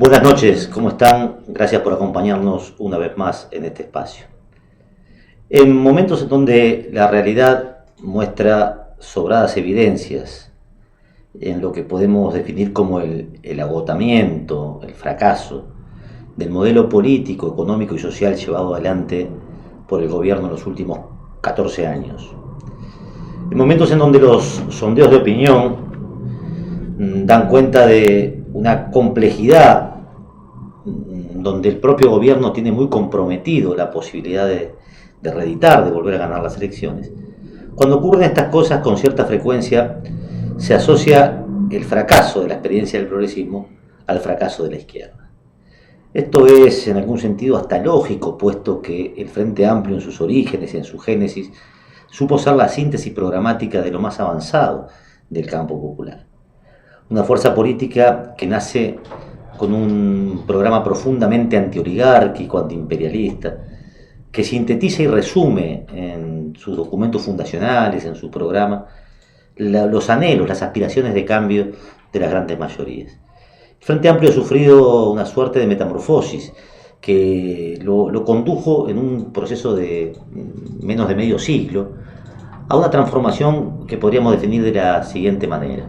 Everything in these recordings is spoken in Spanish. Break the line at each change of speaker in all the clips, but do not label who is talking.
Buenas noches, ¿cómo están? Gracias por acompañarnos una vez más en este espacio. En momentos en donde la realidad muestra sobradas evidencias en lo que podemos definir como el agotamiento, el fracaso del modelo político, económico y social llevado adelante por el gobierno en los últimos 14 años. En momentos en donde los sondeos de opinión dan cuenta de una complejidad donde el propio gobierno tiene muy comprometido la posibilidad de reeditar, de volver a ganar las elecciones. Cuando ocurren estas cosas con cierta frecuencia, se asocia el fracaso de la experiencia del progresismo al fracaso de la izquierda. Esto es en algún sentido hasta lógico, puesto que el Frente Amplio en sus orígenes y en su génesis supo ser la síntesis programática de lo más avanzado del campo popular. Una fuerza política que nace con un programa profundamente antioligárquico, antiimperialista, que sintetiza y resume en sus documentos fundacionales, en su programa, los anhelos, las aspiraciones de cambio de las grandes mayorías. El Frente Amplio ha sufrido una suerte de metamorfosis que lo condujo en un proceso de menos de medio siglo a una transformación que podríamos definir de la siguiente manera.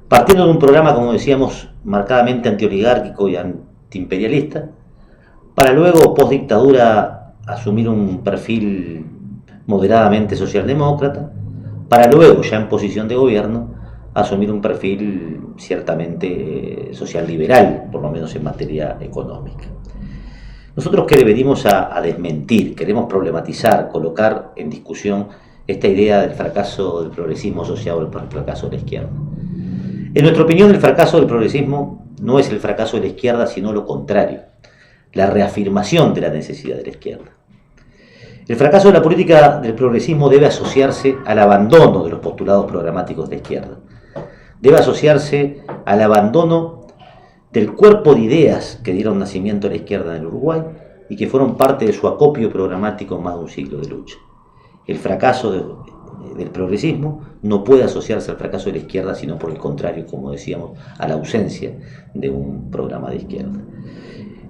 Partiendo de un programa, como decíamos, marcadamente antioligárquico y antiimperialista, para luego, post-dictadura, asumir un perfil moderadamente socialdemócrata, para luego, ya en posición de gobierno, asumir un perfil ciertamente social liberal, por lo menos en materia económica. Nosotros que venimos a desmentir, queremos problematizar, colocar en discusión esta idea del fracaso del progresismo asociado al fracaso de la izquierda. En nuestra opinión, el fracaso del progresismo no es el fracaso de la izquierda, sino lo contrario, la reafirmación de la necesidad de la izquierda. El fracaso de la política del progresismo debe asociarse al abandono de los postulados programáticos de la izquierda. Debe asociarse al abandono del cuerpo de ideas que dieron nacimiento a la izquierda en el Uruguay y que fueron parte de su acopio programático en más de un siglo de lucha. El fracaso del progresismo no puede asociarse al fracaso de la izquierda, sino por el contrario, como decíamos, a la ausencia de un programa de izquierda.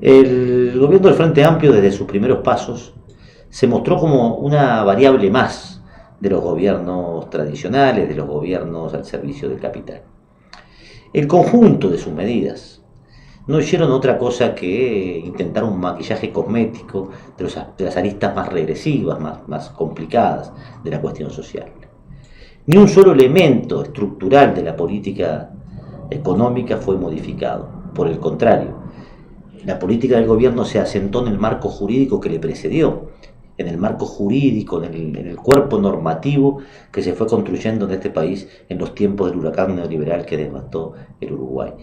El gobierno del Frente Amplio, desde sus primeros pasos, se mostró como una variable más de los gobiernos tradicionales, de los gobiernos al servicio del capital. El conjunto de sus medidas no hicieron otra cosa que intentar un maquillaje cosmético de las aristas más regresivas, más complicadas de la cuestión social. Ni un solo elemento estructural de la política económica fue modificado. Por el contrario, la política del gobierno se asentó en el marco jurídico que le precedió, en el marco jurídico, en el cuerpo normativo que se fue construyendo en este país en los tiempos del huracán neoliberal que devastó el Uruguay.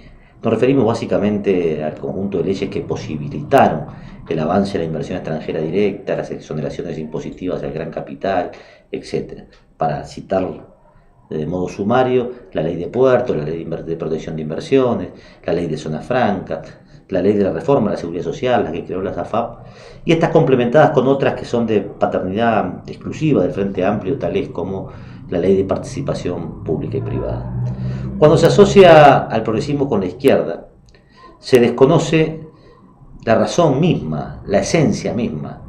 Nos referimos básicamente al conjunto de leyes que posibilitaron el avance de la inversión extranjera directa, las exoneraciones impositivas al gran capital, etc. Para citar de modo sumario, la ley de puertos, la ley de protección de inversiones, la ley de zonas francas, la ley de la reforma de la seguridad social, la que creó la SAFAP, y estas complementadas con otras que son de paternidad exclusiva del Frente Amplio, tales como la ley de participación pública y privada. Cuando se asocia al progresismo con la izquierda, se desconoce la razón misma, la esencia misma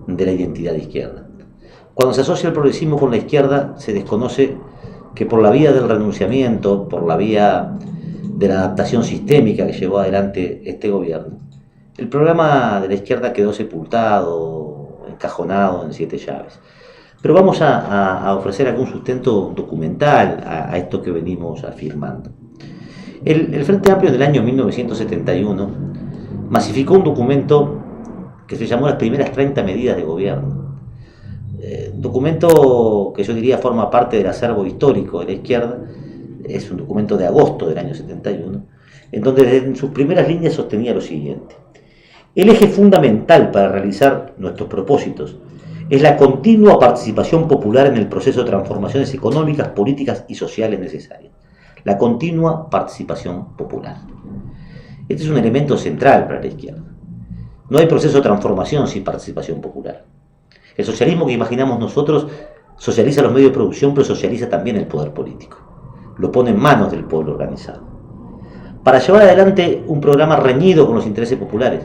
de la identidad de izquierda. Cuando se asocia el progresismo con la izquierda, se desconoce que por la vía del renunciamiento, por la vía de la adaptación sistémica que llevó adelante este gobierno, el programa de la izquierda quedó sepultado, encajonado en 7 llaves. Pero vamos a ofrecer algún sustento documental a esto que venimos afirmando. El Frente Amplio del año 1971 masificó un documento que se llamó las primeras 30 medidas de gobierno. Documento que yo diría forma parte del acervo histórico de la izquierda. Es un documento de agosto del año 71, en donde en sus primeras líneas sostenía lo siguiente: el eje fundamental para realizar nuestros propósitos es la continua participación popular en el proceso de transformaciones económicas, políticas y sociales necesarias. La continua participación popular. Este es un elemento central para la izquierda. No hay proceso de transformación sin participación popular. El socialismo que imaginamos nosotros socializa los medios de producción, pero socializa también el poder político. Lo pone en manos del pueblo organizado. Para llevar adelante un programa reñido con los intereses populares,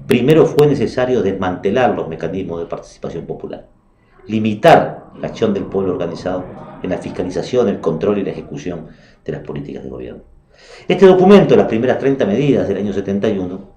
primero fue necesario desmantelar los mecanismos de participación popular, limitar la acción del pueblo organizado en la fiscalización, el control y la ejecución de las políticas de gobierno. Este documento, las primeras 30 medidas del año 71,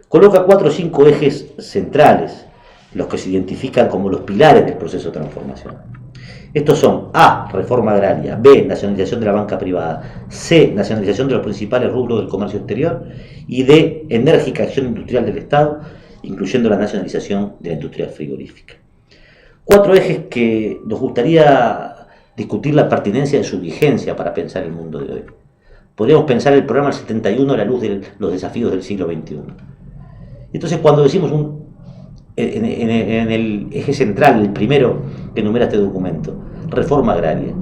coloca 4 o 5 ejes centrales, los que se identifican como los pilares del proceso de transformación. Estos son A, reforma agraria; B, nacionalización de la banca privada; C, nacionalización de los principales rubros del comercio exterior; y D, enérgica acción industrial del Estado, incluyendo la nacionalización de la industria frigorífica. 4 ejes que nos gustaría discutir la pertinencia de su vigencia para pensar el mundo de hoy. Podríamos pensar el programa del 71 a la luz de los desafíos del siglo XXI. Entonces, cuando decimos en el eje central, el primero que enumera este documento, reforma agraria,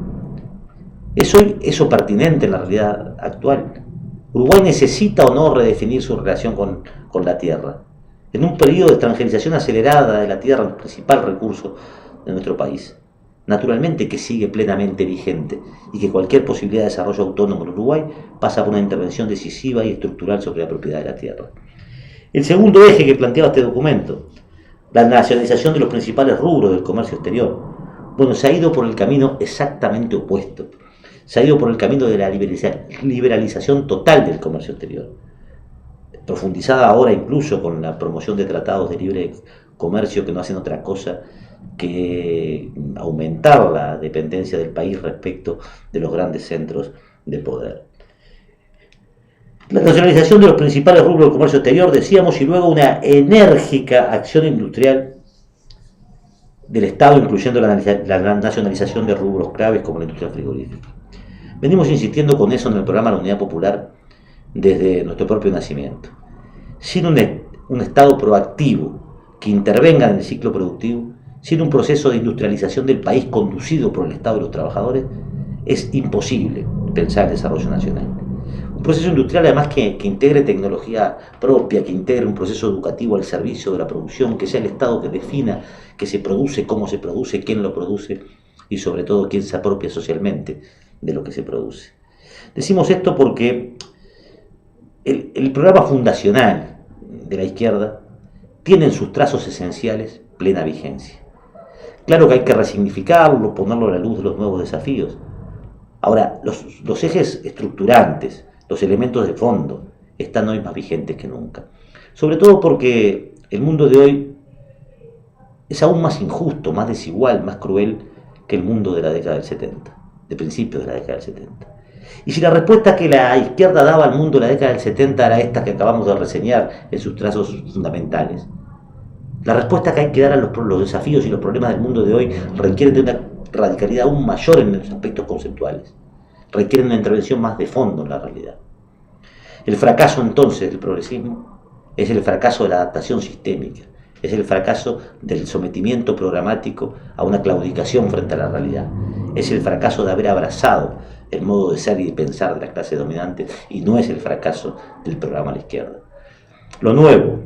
¿es hoy eso pertinente en la realidad actual? ¿Uruguay necesita o no redefinir su relación con la tierra? En un periodo de extranjerización acelerada de la tierra, el principal recurso de nuestro país, naturalmente que sigue plenamente vigente y que cualquier posibilidad de desarrollo autónomo en Uruguay pasa por una intervención decisiva y estructural sobre la propiedad de la tierra. El segundo eje que planteaba este documento, la nacionalización de los principales rubros del comercio exterior, bueno, se ha ido por el camino exactamente opuesto. Se ha ido por el camino de la liberalización total del comercio exterior, profundizada ahora incluso con la promoción de tratados de libre comercio que no hacen otra cosa que aumentar la dependencia del país respecto de los grandes centros de poder. La nacionalización de los principales rubros del comercio exterior, decíamos, y luego una enérgica acción industrial del Estado, incluyendo la nacionalización de rubros claves como la industria frigorífica. Venimos insistiendo con eso en el programa de la Unidad Popular desde nuestro propio nacimiento. Sin un Estado proactivo que intervenga en el ciclo productivo, sin un proceso de industrialización del país conducido por el Estado y los trabajadores, es imposible pensar el desarrollo nacional. Un proceso industrial además que integre tecnología propia, que integre un proceso educativo al servicio de la producción, que sea el Estado que defina qué se produce, cómo se produce, quién lo produce y sobre todo quién se apropia socialmente de lo que se produce. Decimos esto porque el programa fundacional de la izquierda tiene en sus trazos esenciales plena vigencia. Claro que hay que resignificarlo, ponerlo a la luz de los nuevos desafíos. Ahora, los ejes estructurantes, los elementos de fondo, están hoy más vigentes que nunca. Sobre todo porque el mundo de hoy es aún más injusto, más desigual, más cruel que el mundo de la década del 70, de principios de la década del 70. Y si la respuesta que la izquierda daba al mundo de la década del 70 era esta que acabamos de reseñar en sus trazos fundamentales, la respuesta que hay que dar a los desafíos y los problemas del mundo de hoy requieren de una radicalidad aún mayor en los aspectos conceptuales, requieren una intervención más de fondo en la realidad. El fracaso entonces del progresismo es el fracaso de la adaptación sistémica, es el fracaso del sometimiento programático a una claudicación frente a la realidad, es el fracaso de haber abrazado el modo de ser y de pensar de la clase dominante y no es el fracaso del programa a la izquierda. Lo nuevo,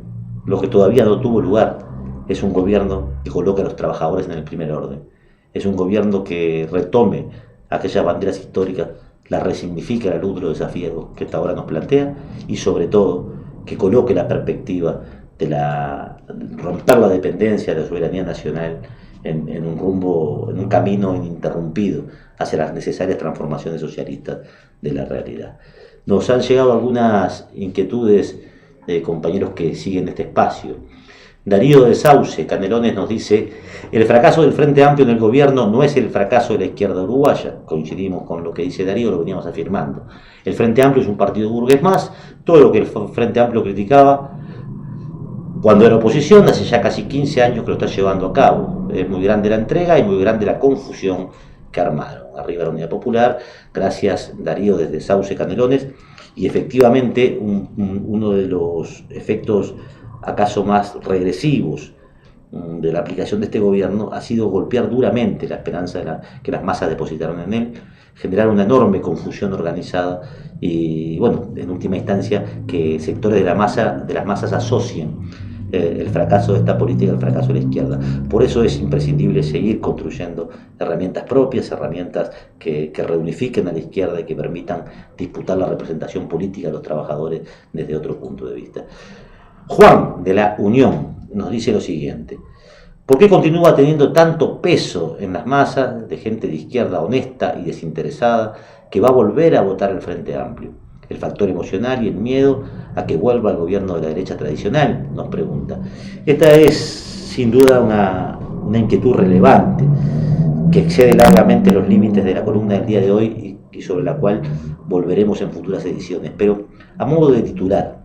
lo que todavía no tuvo lugar, es un gobierno que coloca a los trabajadores en el primer orden, es un gobierno que retome aquellas banderas históricas, las resignifica a la luz de los desafíos que hasta ahora nos plantea y sobre todo que coloque la perspectiva de romper la dependencia de la soberanía nacional en un rumbo, en un camino ininterrumpido hacia las necesarias transformaciones socialistas de la realidad. Nos han llegado algunas inquietudes de compañeros que siguen este espacio. Darío de Sauce, Canelones, nos dice: el fracaso del Frente Amplio en el gobierno no es el fracaso de la izquierda uruguaya. Coincidimos con lo que dice Darío, lo veníamos afirmando. El Frente Amplio es un partido burgués más, todo lo que el Frente Amplio criticaba cuando era oposición, hace ya casi 15 años que lo está llevando a cabo. Es muy grande la entrega y muy grande la confusión que armaron. Arriba la Unidad Popular, gracias Darío desde Sauce, Canelones, y efectivamente uno de los efectos acaso más regresivos de la aplicación de este gobierno ha sido golpear duramente la esperanza que las masas depositaron en él, generar una enorme confusión organizada y, bueno, en última instancia, que sectores de las masas asocien el fracaso de esta política, el fracaso de la izquierda. Por eso es imprescindible seguir construyendo herramientas propias, herramientas que reunifiquen a la izquierda y que permitan disputar la representación política de los trabajadores desde otro punto de vista. Juan, de la Unión, nos dice lo siguiente: ¿por qué continúa teniendo tanto peso en las masas de gente de izquierda honesta y desinteresada que va a volver a votar el Frente Amplio? El factor emocional y el miedo a que vuelva el gobierno de la derecha tradicional, nos pregunta. Esta es sin duda una inquietud relevante que excede largamente los límites de la columna del día de hoy y sobre la cual volveremos en futuras ediciones. Pero a modo de titular,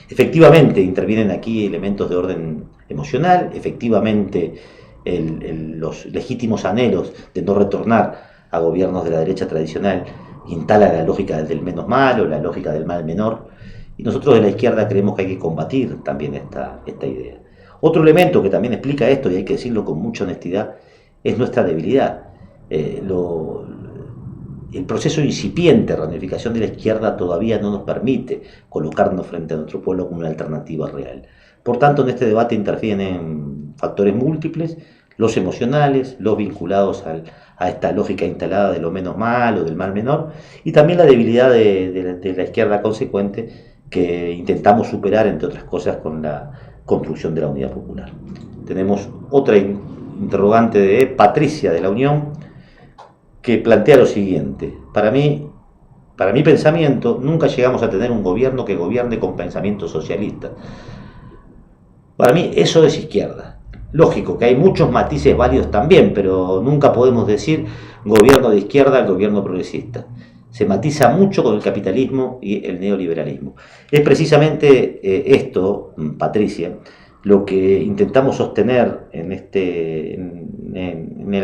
efectivamente intervienen aquí elementos de orden emocional, efectivamente los legítimos anhelos de no retornar a gobiernos de la derecha tradicional instala la lógica del menos malo, la lógica del mal menor, y nosotros de la izquierda creemos que hay que combatir también esta idea. Otro elemento que también explica esto, y hay que decirlo con mucha honestidad, es nuestra debilidad. El proceso incipiente de reunificación de la izquierda todavía no nos permite colocarnos frente a nuestro pueblo como una alternativa real. Por tanto, en este debate interfieren factores múltiples, los emocionales, los vinculados a esta lógica instalada de lo menos malo, del mal menor, y también la debilidad de la izquierda consecuente que intentamos superar, entre otras cosas, con la construcción de la unidad popular. Tenemos otra interrogante de Patricia, de la Unión, que plantea lo siguiente: para mi pensamiento, nunca llegamos a tener un gobierno que gobierne con pensamiento socialista. Para mí eso es izquierda. Lógico que hay muchos matices válidos también, pero nunca podemos decir gobierno de izquierda al gobierno progresista. Se matiza mucho con el capitalismo y el neoliberalismo. Es precisamente esto, Patricia, lo que intentamos sostener en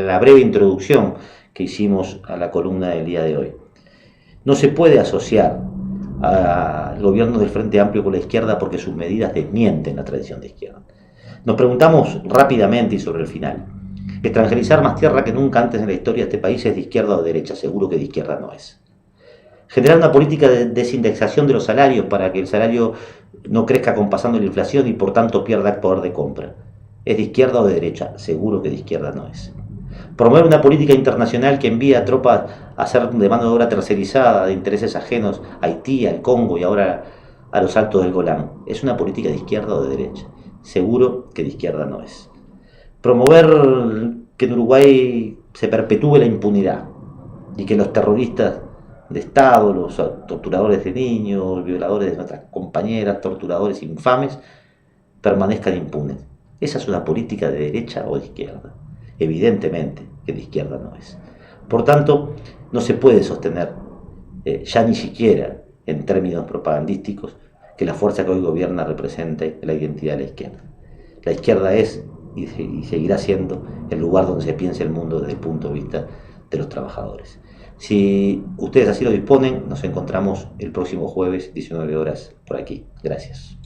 la breve introducción que hicimos a la columna del día de hoy. No se puede asociar al gobierno del Frente Amplio con la izquierda porque sus medidas desmienten la tradición de izquierda. Nos preguntamos rápidamente y sobre el final: extranjerizar más tierra que nunca antes en la historia de este país es de izquierda o de derecha. Seguro que de izquierda no es. Generar una política de desindexación de los salarios para que el salario no crezca compasando la inflación y por tanto pierda poder de compra. ¿Es de izquierda o de derecha? Seguro que de izquierda no es. Promover una política internacional que envía tropas a hacer de mano de obra tercerizada de intereses ajenos a Haití, al Congo y ahora a los Altos del Golán. ¿Es una política de izquierda o de derecha? Seguro que de izquierda no es. Promover que en Uruguay se perpetúe la impunidad y que los terroristas de Estado, los torturadores de niños, violadores de nuestras compañeras, torturadores infames, permanezcan impunes. ¿Esa es una política de derecha o de izquierda? Evidentemente que de izquierda no es. Por tanto, no se puede sostener, ya ni siquiera en términos propagandísticos, que la fuerza que hoy gobierna represente la identidad de la izquierda. La izquierda es y seguirá siendo el lugar donde se piensa el mundo desde el punto de vista de los trabajadores. Si ustedes así lo disponen, nos encontramos el próximo jueves, 19 horas, por aquí. Gracias.